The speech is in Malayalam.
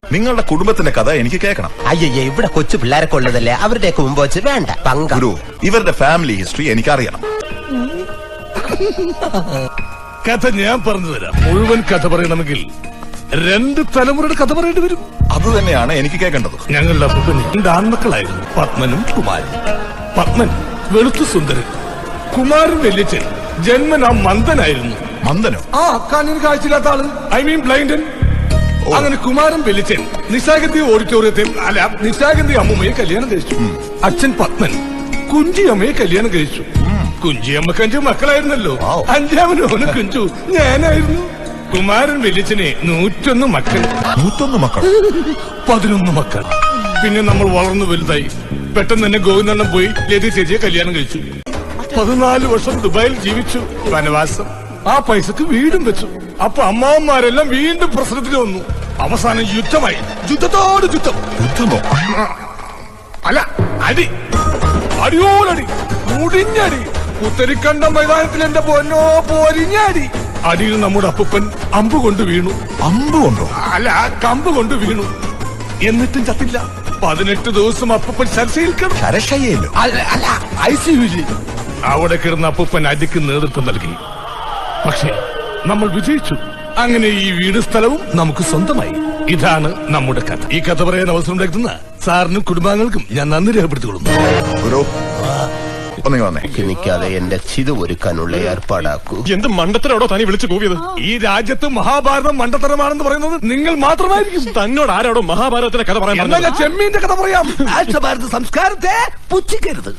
നിങ്ങളുടെ കുടുംബത്തിന്റെ കഥ എനിക്ക് കേൾക്കണം. അയ്യേ, ഇവിടെ കൊച്ചു പിള്ളേരൊക്കെ ഉള്ളതല്ലേ, അവരുടെയൊക്കെ മുമ്പ് വെച്ച് വേണ്ട പങ്ക. ഗുരു, ഇവരുടെ ഫാമിലി ഹിസ്റ്ററി എനിക്കറിയണം. കഥ ഞാൻ പറഞ്ഞു തരാം. മുഴുവൻ കഥ പറയണമെങ്കിൽ 2 തലമുറയുടെ കഥ പറയേണ്ടി വരും. അത് തന്നെയാണ് എനിക്ക് കേൾക്കേണ്ടത്. ഞങ്ങളുടെ അപ്പൂപ്പന് 2 ആൺമക്കളായിരുന്നു, പത്മനും കുമാരൻ. പത്മൻ വെളുത്തു സുന്ദരൻ, കുമാരൻ വലിയച്ഛൻ ജന്മനാ മന്ദനായിരുന്നു. മന്ദനോ? കണ്ണിന് കാഴ്ചയില്ലാത്ത ആള്, ഐ മീൻ ബ്ലൈൻഡൻ. അങ്ങനെ കുമാരൻ വലിയച്ഛൻ നിശാഗന്ധി ഓഡിറ്റോറിയത്തെ നിശാഗന്ധി അമ്മൂമ്മയെ കല്യാണം കഴിച്ചു. അച്ഛൻ പത്മൻ കുഞ്ചിയമ്മയെ കല്യാണം കഴിച്ചു. കുഞ്ചിയമ്മക്ക് 5 മക്കളായിരുന്നല്ലോ. 5ാമനോന് കുഞ്ചു ഞാനായിരുന്നു. കുമാരൻ വലിയച്ഛനെ 101 മക്കൾ. 101 മക്കൾ? 11 മക്കൾ. പിന്നെ നമ്മൾ വളർന്നു വലുതായി. പെട്ടെന്ന് തന്നെ ഗോവിന്ദണ്ണം പോയി ലതി ചേച്ചിയെ കല്യാണം കഴിച്ചു. 14 വർഷം ദുബായിൽ ജീവിച്ചു, വനവാസം. ആ പൈസക്ക് വീടും വെച്ചു. അപ്പൊ അമ്മാവന്മാരെല്ലാം വീണ്ടും പ്രശ്നത്തിൽ വന്നു. അവസാനം യുദ്ധമായി. യുദ്ധത്തോട് യുദ്ധം. യുദ്ധമോ? അല്ല, അടി. അടിയോടടി, മുടിഞ്ഞടി. പുത്തരിക്കണ്ട മൈതാനത്തിൽ എന്റെ പൊന്നോ പൊരിഞ്ഞടി. അടിയിൽ നമ്മുടെ അപ്പൂപ്പൻ അമ്പ് കൊണ്ട് വീണു. അമ്പ് കൊണ്ടോ? അല്ല, കമ്പ് കൊണ്ട് വീണു. എന്നിട്ടും ചത്തില്ല. 18 ദിവസം അപ്പൂപ്പൻ ശരശയ്യയിലോ? അല്ല, ICU. അവിടെ കിടന്ന അപ്പൂപ്പൻ അടിക്ക് നേതൃത്വം നൽകി. പക്ഷേ നമ്മൾ വിജയിച്ചു. അങ്ങനെ ഈ വീട് സ്ഥലവും നമുക്ക് സ്വന്തമായി. ഇതാണ് നമ്മുടെ കഥ. ഈ കഥ പറയാൻ അവസരം ഉണ്ടാക്കുന്ന സാറിനും കുടുംബാംഗങ്ങൾക്കും ഞാൻ നന്ദി രേഖപ്പെടുത്തിക്കൊള്ളുന്നു. ഗുരു, വന്നേ. നിൽക്കാതെ എന്റെ ചിതു ഒരുക്കാനുള്ള ഏർപ്പാടാക്കൂ. എന്ത് മണ്ടത്തരോടോ തനി വിളിച്ചു കൂവിയത്? ഈ രാജ്യത്ത് മഹാഭാരതം മണ്ടത്തരമാണെന്ന് പറയുന്നത് നിങ്ങൾ മാത്രമായിരിക്കും. തന്നോട് ആരോടോ മഹാഭാരതത്തിന്റെ കഥ പറയാൻ? ചെമ്മീന്റെ കഥ പറയാം. രാഷ്ട്രഭാരത സംസ്കാരത്തെ പുച്ഛിക്കരുത്.